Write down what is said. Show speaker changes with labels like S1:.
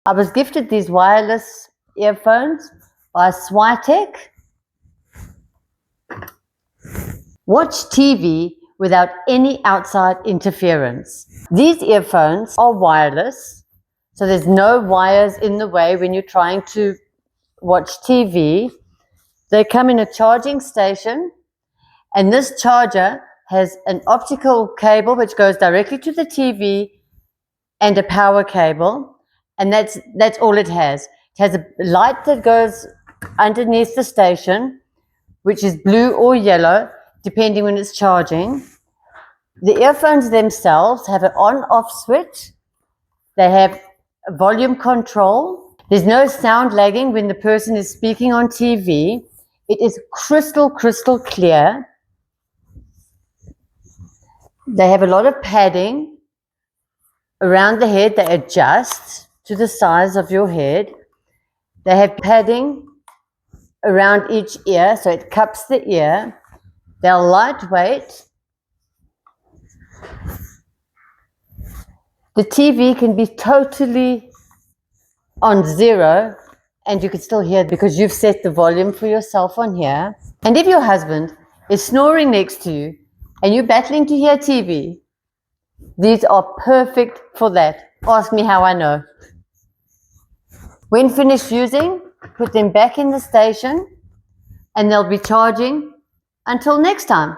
S1: I was gifted these wireless earphones by Swytech. Watch TV without any outside interference. These earphones are wireless, so there's no wires in the way when you're trying to watch TV. They come in a charging station, and this charger has an optical cable which goes directly to the TV and a power cable, and that's all it has. It has a light that goes underneath the station, which is blue or yellow, depending when it's charging. The earphones themselves have an on-off switch. They have volume control. There's no sound lagging when the person is speaking on TV. It is crystal clear. They have a lot of padding around the head that adjusts to the size of your head. They have padding around each ear, so it cups the ear. They're lightweight. The TV can be totally on zero, and you can still hear it because you've set the volume for yourself on here. And if your husband is snoring next to you and you're battling to hear TV, these are perfect for that. Ask me how I know. When finished using, put them back in the station and they'll be charging until next time.